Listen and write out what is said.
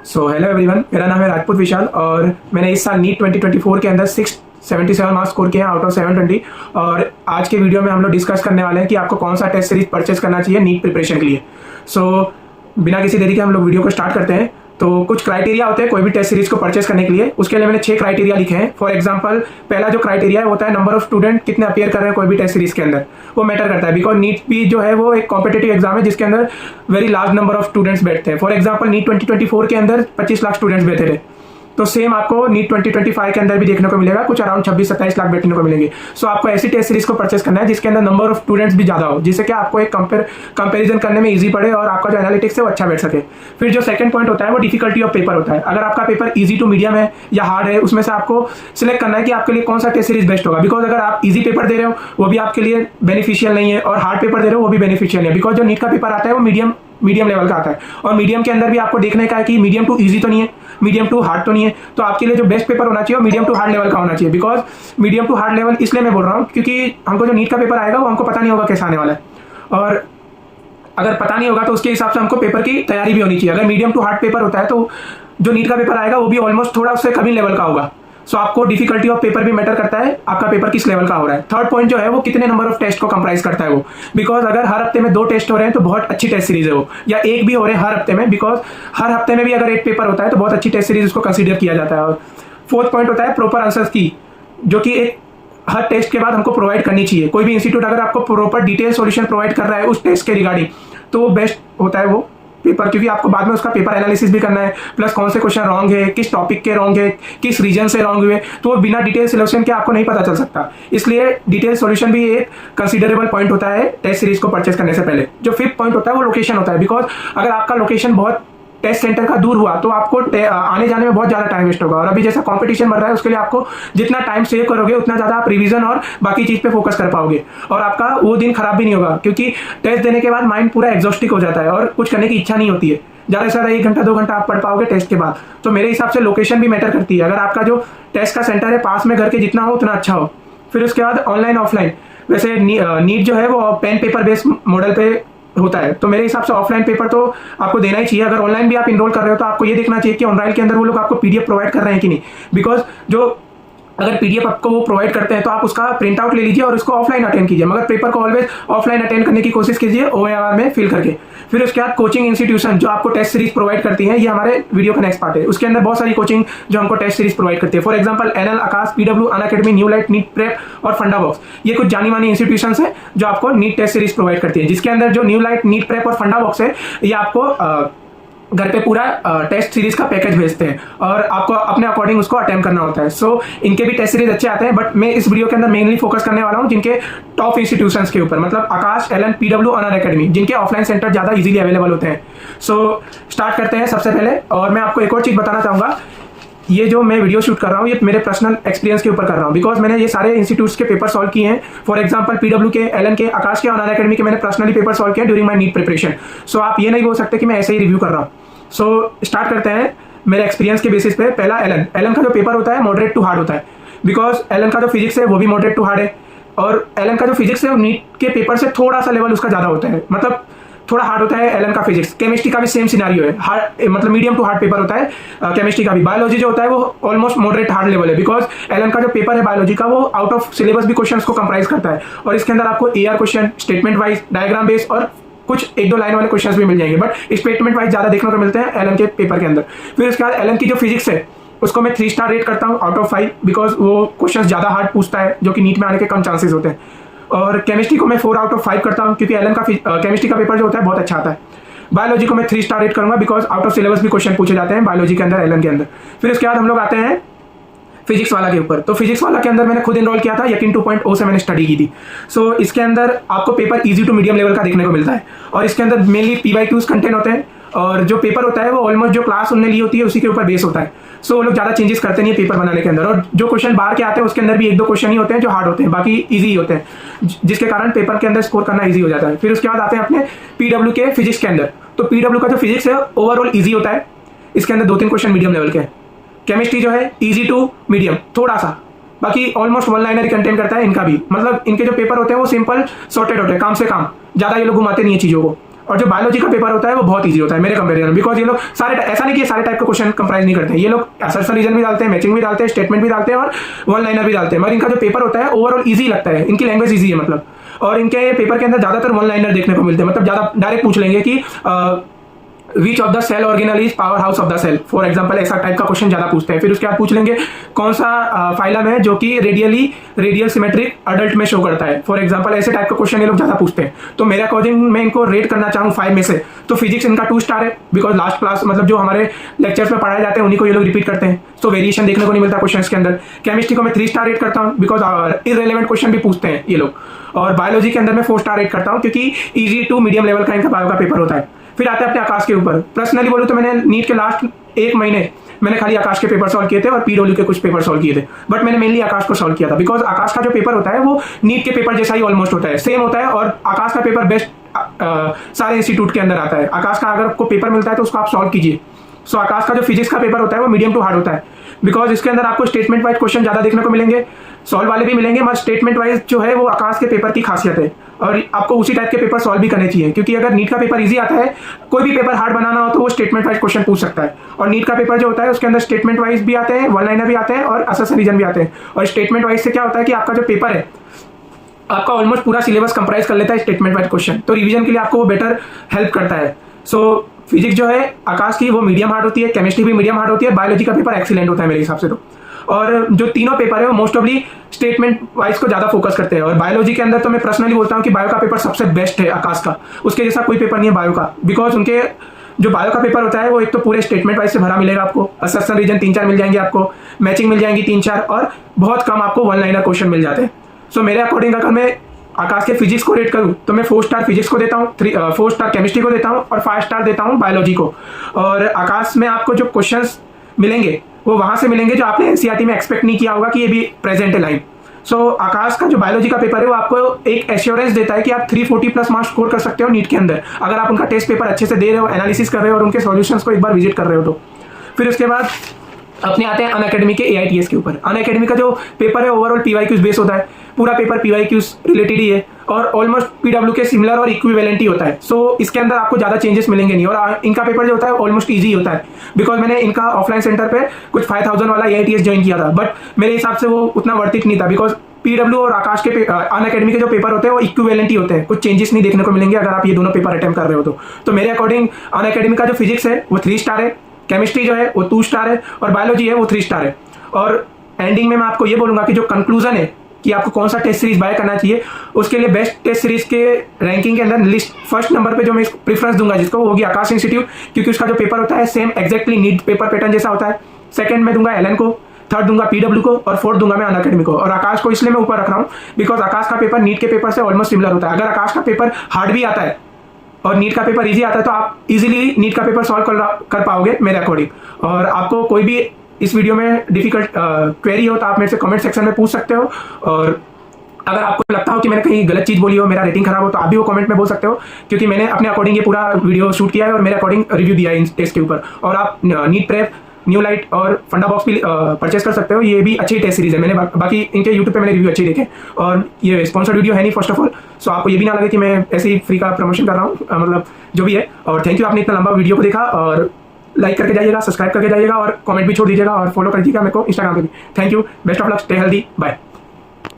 Hello everyone, मेरा नाम है राजपूत विशाल और मैंने इस साल नीट 2024 के अंदर 677 मार्क्स स्कोर किए हैं आउट ऑफ 720। और आज के वीडियो में हम लोग डिस्कस करने वाले हैं कि आपको कौन सा टेस्ट सीरीज परचेस करना चाहिए नीट प्रिपरेशन के लिए। बिना किसी देरी के हम लोग वीडियो को स्टार्ट करते हैं। तो कुछ क्राइटेरिया होते हैं कोई भी टेस्ट सीरीज को परचेस करने के लिए। उसके लिए मैंने 6 क्राइटेरिया लिखे हैं। फॉर एग्जांपल, पहला जो क्राइटेरिया है होता है नंबर ऑफ स्टूडेंट कितने अपियर कर रहे हैं कोई भी टेस्ट सीरीज के अंदर, वो मैटर करता है। बिकॉज नीट भी जो है वो एक कॉम्पिटेटिव एग्जाम है जिसके अंदर very large number of students बैठते हैं। फॉर एग्जाम्पल, नीट 2024 के अंदर 25 लाख स्टूडेंट्स बैठे थे, तो सेम आपको नीट 2025 के अंदर भी देखने को मिलेगा, कुछ अराउंड 26-27 लाख बैठने को मिलेंगे। सो आपको ऐसी टेस्ट सीरीज को परचेस करना है जिसके अंदर नंबर ऑफ स्टूडेंट्स भी ज्यादा हो, जिससे कि आपको एक कंपेरिजन करने में इजी पड़े और आपका जो एनालिटिक्स है वो अच्छा बैठ सके। फिर जो सेकंड पॉइंट होता है वो डिफिकल्टी ऑफ पेपर होता है। अगर आपका पेपर इजी टू मीडियम है या हार्ड है, उसमें से आपको सिलेक्ट करना है कि आपके लिए कौन सा टेस्ट सीरीज बेस्ट होगा। बिकॉज अगर आप इजी पेपर दे रहे हो वो भी आपके लिए बेनिफिशियल नहीं है और हार्ड पेपर दे रहे हो वो भी बेनिफिशियल नहीं है। बिकॉज जो नीट का पेपर आता है वो मीडियम लेवल का आता है और मीडियम के अंदर भी आपको देखने का है कि मीडियम टू इजी तो नहीं है, मीडियम टू हार्ड तो नहीं है। तो आपके लिए जो बेस्ट पेपर होना चाहिए वो मीडियम टू हार्ड लेवल का होना चाहिए। Because medium to hard level इसलिए मैं बोल रहा हूँ क्योंकि हमको जो नीट का पेपर आएगा वो हमको पता नहीं होगा कैसा आने वाला है, और अगर पता नहीं होगा तो उसके हिसाब से हमको पेपर की तैयारी भी होनी चाहिए। अगर मीडियम टू हार्ड पेपर होता है तो जो नीट का पेपर आएगा वो भी ऑलमोस्ट थोड़ा उससे कम ही लेवल का होगा। सो आपको डिफिकल्टी ऑफ पेपर भी मैटर करता है, आपका पेपर किस लेवल का हो रहा है। थर्ड पॉइंट जो है वो कितने नंबर ऑफ टेस्ट को कंप्राइज करता है वो। बिकॉज अगर हर हफ्ते में 2 टेस्ट हो रहे हैं तो बहुत अच्छी टेस्ट सीरीज है वो, या एक भी हो रहे हैं हर हफ्ते में, बिकॉज हर हफ्ते में भी अगर एक पेपर होता है तो बहुत अच्छी टेस्ट सीरीज उसको कंसीडर किया जाता है। और फोर्थ पॉइंट होता है प्रॉपर आंसर्स की, जो कि एक हर टेस्ट के बाद हमको प्रोवाइड करनी चाहिए। कोई भी इंस्टीट्यूट अगर आपको प्रॉपर डिटेल सॉल्यूशन प्रोवाइड कर रहा है उस टेस्ट के रिगार्डिंग तो वो बेस्ट होता है वो पेपर, क्योंकि आपको बाद में उसका पेपर एनालिसिस भी करना है, प्लस कौन से क्वेश्चन रॉन्ग है, किस टॉपिक के रॉन्ग है, किस रीजन से रॉन्ग हुए, तो वो बिना डिटेल सॉल्यूशन के आपको नहीं पता चल सकता। इसलिए डिटेल सॉल्यूशन भी एक कंसीडरेबल पॉइंट होता है टेस्ट सीरीज को परचेस करने से पहले। जो फिफ्थ पॉइंट होता है वो लोकेशन होता है। बिकॉज अगर आपका लोकेशन बहुत टेस्ट सेंटर का दूर हुआ तो आपको आने जाने में बहुत ज्यादा टाइम वेस्ट होगा। और अभी जैसा कंपटीशन बढ़ रहा है उसके लिए आपको जितना टाइम सेव करोगे उतना ज्यादा आप रिवीजन और बाकी चीज पे फोकस कर पाओगे और आपका वो दिन खराब भी नहीं होगा, क्योंकि टेस्ट देने के बाद माइंड पूरा एग्जॉस्टिक हो जाता है और कुछ करने की इच्छा नहीं होती है। ज्यादा से ज्यादा 1 घंटा 2 घंटा आप पढ़ पाओगे टेस्ट के बाद। तो मेरे हिसाब से लोकेशन भी मैटर करती है। अगर आपका जो टेस्ट का सेंटर है पास में घर के जितना हो उतना अच्छा हो। फिर उसके बाद ऑनलाइन ऑफलाइन, वैसे नीट जो है वो पेन पेपर बेस्ड मॉडल पे होता है, तो मेरे हिसाब से ऑफलाइन पेपर तो आपको देना ही चाहिए। अगर ऑनलाइन भी आप इनरोल कर रहे हो तो आपको ये देखना चाहिए कि ऑनलाइन के अंदर वो लोग आपको पीडीएफ प्रोवाइड कर रहे हैं कि नहीं। बिकॉज जो अगर पीडीएफ आपको वो प्रोवाइड करते हैं तो आप उसका प्रिंट आउट ले लीजिए और उसको ऑफलाइन अटेंड कीजिए, मगर पेपर को ऑलवेज ऑफलाइन अटेंड करने की कोशिश कीजिए OMR में फिल करके। फिर उसके बाद कोचिंग इंस्टीट्यूशन जो आपको टेस्ट सीरीज प्रोवाइड करती हैं, ये हमारे वीडियो का नेक्स्ट पार्ट है। उसके अंदर बहुत सारी कोचिंग जो हमको टेस्ट सीरीज प्रोवाइड करती है। For example NL, Aakash, PW, Unacademy, new light, NEET prep और फंडा बॉक्स, ये कुछ जानी मानी इंस्टीट्यूशंस है जो आपको नीट टेस्ट सीरीज प्रोवाइड करती है। जिसके अंदर जो न्यू लाइट, नीट प्रेप और फंडा बॉक्स है ये आपको घर पे पूरा टेस्ट सीरीज का पैकेज भेजते हैं और आपको अपने अकॉर्डिंग उसको अटेम्प्ट करना होता है। सो इनके भी टेस्ट सीरीज अच्छे आते हैं, बट मैं इस वीडियो के अंदर मेनली फोकस करने वाला हूं जिनके टॉप इंस्टीट्यूशंस के ऊपर, मतलब आकाश, LN, PW, अनअकैडमी, जिनके ऑफलाइन सेंटर ज्यादा इजीली अवेलेबल होते हैं। सो स्टार्ट करते हैं सबसे पहले। और मैं आपको एक और चीज बताना चाहूंगा, ये जो मैं वीडियो शूट कर रहा हूँ ये मेरे पर्सनल एक्सपीरियंस के ऊपर कर रहा हूँ। बिकॉज मैंने ये सारे इंस्टीट्यूट्स के पेपर सॉल्व किए हैं। फॉर एग्जांपल PW के, LN के, आकाश के और अनअकैडमी के मैंने पर्सनली पेपर सॉल्व किए ड्यूरिंग माई नीट प्रिपरेशन। सो आप ये नहीं बोल सकते कि मैं ऐसे ही रिव्यू कर रहा हूँ। सो स्टार्ट करते हैं मेरे एक्सपीरियंस के बेसिस पे। पहला LN का जो पेपर होता है मॉडरेट टू हार्ड होता है। बिकॉज LN का जो फिजिक्स है वो भी मॉडरेट टू हार्ड है, और LN का जो फिजिक्स है नीट के पेपर से थोड़ा सा लेवल उसका ज्यादा होता है, मतलब थोड़ा हार्ड होता है LN का फिजिक्स। केमिस्ट्री का भी सेम सिनारियो है, हार्ड मतलब मीडियम टू हार्ड पेपर होता है केमिस्ट्री का भी। बायोलॉजी जो होता है वो ऑलमोस्ट मॉडरेट हार्ड लेवल है। बिकॉज LN का जो पेपर है बायोलॉजी का वो आउट ऑफ सिलेबस भी क्वेश्चंस को कंप्राइज करता है और इसके अंदर आपको AR question, statement wise, diagram base और कुछ 1-2 लाइन वाले क्वेश्चंस भी मिल जाएंगे, बट स्टेटमेंट वाइज ज्यादा देखने को मिलते हैं LN के पेपर के अंदर। फिर उसके बाद LN की जो फिजिक्स है उसको मैं 3 स्टार रेट करता हूँ आउट ऑफ 5, बिकॉज वो क्वेश्चंस ज्यादा हार्ड पूछता है जो कि नीट में आने के कम चांसेस होते हैं। और केमिस्ट्री को मैं 4 आउट ऑफ 5 करता हूँ क्योंकि LN का केमिस्ट्री का पेपर जो होता है बहुत अच्छा आता है। बायोलॉजी को मैं 3 स्टार रेट करूंगा बिकॉज आउट ऑफ सिलेबस भी क्वेश्चन पूछे जाते हैं बायोलॉजी के अंदर, LN के अंदर। फिर उसके बाद हम लोग आते हैं फिजिक्स वाला के ऊपर। तो फिजिक्स वाला के अंदर मैंने खुद इनरोल किया था, यकीन 2.0 से मैंने स्टडी की थी। सो इसके अंदर आपको paper easy to medium level का देखने को मिलता है और इसके अंदर मेनली PYQs कंटेंट होते हैं और जो पेपर होता है वो ऑलमोस्ट जो क्लास उन्होंने ली होती है उसी के ऊपर बेस होता है। सो वो लोग ज्यादा चेंजेस करते नहीं है पेपर बनाने के अंदर, और जो क्वेश्चन बाहर के आते हैं उसके अंदर भी 1-2 क्वेश्चन ही होते हैं जो हार्ड होते हैं, बाकी ईजी होते हैं, जिसके कारण पेपर के अंदर स्कोर करना ईजी हो जाता है। फिर उसके बाद आते हैं अपने PW के फिजिक्स के अंदर। तो PW का जो फिजिक्स है ओवरऑल ईजी होता है, इसके अंदर 2-3 क्वेश्चन मीडियम लेवल के हैं। केमिस्ट्री जो है इजी टू मीडियम थोड़ा सा, बाकी ऑलमोस्ट 1 लाइनर कंटेंट करता है इनका भी, मतलब इनके जो पेपर होते हैं वो सिंपल सॉर्टेड होते हैं, काम से काम, ज्यादा ये लोग घुमाते नहीं है चीजों को। और जो बायोलॉजी का पेपर होता है वो बहुत ईजी होता है मेरे कंपेरिजन, बिकॉज ये लोग सारे ऐसा नहीं कि सारे टाइप के क्वेश्चन कंप्राइज नहीं करते हैं, ये लोग असर्शन रीजन भी डालते हैं, मैचिंग भी डालते हैं, स्टेटमेंट भी डालते हैं और वन लाइनर भी डालते हैं, मगर इनका जो पेपर होता है ओवरऑल ईजी लगता है, इनकी लैंग्वेज ईजी है मतलब, और इनके पेपर के अंदर ज्यादातर वन लाइनर देखने को मिलते हैं, मतलब ज्यादा डायरेक्ट पूछ लेंगे कि which of the cell organelle is power house of the cell, for example ऐसा टाइप का क्वेश्चन ज्यादा पूछते हैं। फिर उसके बाद पूछ लेंगे कौन सा फाइलम है जो कि रेडियल सिमेट्रिक अडल्ट में शो करता है, फॉर एग्जांपल ऐसे टाइप का क्वेश्चन ये लोग ज्यादा पूछते हैं। तो मेरे अकॉर्डिंग मैं इनको रेट करना चाहूँ 5 में से, तो फिजिक्स इनका 2 स्टार है, बिकॉज लास्ट क्लास मतलब जो हमारे लेक्चर्स में पढ़ाए जाते हैं उन्हीं को ये लोग रिपीट करते हैं, तो वेरिएशन देखने को नहीं मिलता क्वेश्चन के अंदर। केमिस्ट्री को मैं 3 स्टार रेट करता हूँ, बिकॉज इररेलेवेंट क्वेश्चन भी पूछते हैं ये लोग, और बायोलॉजी के अंदर मैं 4 स्टार रेट करता हूँ, क्योंकि ईजी टू मीडियम लेवल का इनका बायो का पेपर होता है। फिर आते हैं अपने आकाश के ऊपर। पर्सनली बोलूं तो मैंने नीट के लास्ट 1 महीने मैंने खाली आकाश के पेपर सॉल्व किए थे और पीडब्ल्यू के कुछ पेपर सॉल्व किए थे, बट मैंने मेनली आकाश को सॉल्व किया था, बिकॉज आकाश का जो पेपर होता है वो नीट के पेपर जैसा ही ऑलमोस्ट होता है, सेम होता है, और आकाश का पेपर बेस्ट सारे इंस्टीट्यूट के अंदर आता है। आकाश का अगर आपको पेपर मिलता है तो उसको आप सॉल्व कीजिए। सो आकाश का जो फिजिक्स का पेपर होता है वो मीडियम टू हार्ड होता है, बिकॉज इसके अंदर आपको स्टेटमेंट वाइज क्वेश्चन ज्यादा देखने को मिलेंगे, सॉल्व वाले भी मिलेंगे, मगर स्टेटमेंट वाइज जो है वो आकाश के पेपर की खासियत है, और आपको उसी टाइप के पेपर सॉल्व भी करने चाहिए, क्योंकि अगर नीट का पेपर इजी आता है, कोई भी पेपर हार्ड बनाना हो तो वो स्टेटमेंट वाइज क्वेश्चन पूछ सकता है, और नीट का पेपर जो होता है उसके अंदर स्टेटमेंट वाइज भी आते हैं, वन लाइनर भी आते हैं और असर्शन रीजन भी आते हैं। और स्टेटमेंट वाइज से क्या होता है कि आपका जो पेपर है आपका ऑलमोस्ट पूरा सिलेबस कंप्राइज कर लेता है स्टेटमेंट वाइज क्वेश्चन, तो रिवीजन के लिए आपको वो बेटर हेल्प करता है। सो फिजिक्स जो है आकाश की वो मीडियम हार्ड होती है, केमिस्ट्री भी मीडियम हार्ड होती है, बायोलॉजी का पेपर एक्सीलेंट होता है मेरे हिसाब से तो। और जो तीनों पेपर है वो मोस्ट ऑफली स्टेटमेंट वाइज को ज्यादा फोकस करते हैं, और बायोलॉजी के अंदर तो मैं पर्सनली बोलता हूँ कि बायो का पेपर सबसे बेस्ट है आकाश का, उसके जैसा कोई पेपर नहीं है बायो का, बिकॉज उनके जो बायो का पेपर होता है वो एक तो पूरे स्टेटमेंट वाइज से भरा मिलेगा आपको, असर्शन रीजन 3-4 मिल जाएंगे आपको, मैचिंग मिल जाएंगी 3-4, और बहुत कम आपको वन लाइनर क्वेश्चन मिल जाते हैं। सो मेरे अकॉर्डिंग अगर मैं आकाश के फिजिक्स को रेट करूं तो मैं 4 स्टार फिजिक्स को देता हूं, 4 स्टार केमिस्ट्री को देता हूं और 5 स्टार देता हूं बायोलॉजी को। और आकाश में आपको जो क्वेश्चंस मिलेंगे वो वहां से मिलेंगे जो आपने एनसीईआरटी में एक्सपेक्ट नहीं किया होगा कि ये भी प्रेजेंट है लाइन। सो आकाश का जो बायोलॉजी का पेपर है वो आपको एक एश्योरेंस देता है कि आप 340+ मार्क्स स्कोर कर सकते हो नीट के अंदर, अगर आप उनका टेस्ट पेपर अच्छे से दे रहे हो, एनालिसिस कर रहे हो और उनके सॉल्यूशंस को एक बार विजिट कर रहे हो तो। फिर उसके बाद अपने आते हैं अनअकैडमी के AITS के ऊपर। अनअकैडमी का जो पेपर है ओवरऑल PYQs बेस होता है, पूरा पेपर PYQs रिलेटेड ही है, और ऑलमोस्ट PW के सिमिलर और इक्विवेलेंट ही होता है। सो इसके अंदर आपको ज्यादा चेंजेस मिलेंगे नहीं, और इनका पेपर जो होता है ऑलमोस्ट ईजी होता है, बिकॉज मैंने इनका ऑफलाइन सेंटर पे कुछ 5000 वाला AITS ज्वाइन किया था, बट मेरे हिसाब से वो उतना वर्थ इट नहीं था, बिकॉज PW और आकाश के अनअकैडमी के जो पेपर होते हैं वो इक्विवेलेंट ही होते हैं, कुछ चेंजेस नहीं देखने को मिलेंगे अगर आप ये दोनों पेपर अटेम्प्ट कर रहे हो तो मेरे अकॉर्डिंग अनअकैडमी का जो फिजिक्स है वो 3 स्टार है, केमिस्ट्री जो है वो 2 स्टार है, और बायोलॉजी है वो 3 स्टार है। और एंडिंग में मैं आपको ये बोलूंगा कि जो कंक्लूजन है कि आपको कौन सा टेस्ट सीरीज बाय करना चाहिए, उसके लिए बेस्ट टेस्ट सीरीज के रैंकिंग के अंदर लिस्ट फर्स्ट नंबर पे जो मैं प्रेफरेंस दूंगा जिसको वो होगी आकाश इंस्टीट्यूट, क्योंकि उसका जो पेपर होता है same exactly NEET paper pattern जैसा होता है। सेकंड में दूंगा एलन को, थर्ड दूंगा PW को, और फोर्थ दूंगा मैं अनअकैडमी को। और आकाश को इसलिए मैं ऊपर रख रहा हूँ बिकॉज आकाश का पेपर नीट के पेपर से ऑलमोस्ट सिमिलर होता है। अगर आकाश का पेपर हार्ड भी आता है और नीट का पेपर इजी आता है तो आप इजीली नीट का पेपर सॉल्व कर पाओगे मेरे अकॉर्डिंग। और आपको कोई भी इस वीडियो में डिफिकल्ट क्वेरी हो तो आप मेरे से कमेंट सेक्शन में पूछ सकते हो, और अगर आपको लगता हो कि मैंने कहीं गलत चीज बोली हो, मेरा रेटिंग खराब हो, तो आप भी वो कमेंट में बोल सकते हो, क्योंकि मैंने अपने अकॉर्डिंग ये पूरा वीडियो शूट किया है और मेरे अकॉर्डिंग रिव्यू दिया है इन टेस्ट के ऊपर। और आप नीट प्रेप, न्यू लाइट और फंडा बॉक्स भी परचेस कर सकते हो, ये भी अच्छी टेस्ट सीरीज है। मैंने बाकी इनके यूट्यूब पे मैंने रिव्यू अच्छे देखे, और ये स्पॉन्सर्ड वीडियो है नहीं फर्स्ट ऑफ ऑल, सो आपको ये भी ना लगे कि मैं ऐसे ही फ्री का प्रमोशन कर रहा हूँ, मतलब जो भी है। और थैंक यू, आपने इतना लंबा वीडियो को देखा, और लाइक करके जाइएगा, सब्सक्राइब करके जाइएगा, और कमेंट भी छोड़ दीजिएगा, और फॉलो कर दीजिएगा मेरे को इंस्टाग्राम पे भी। Thank you, best of luck, stay healthy, bye.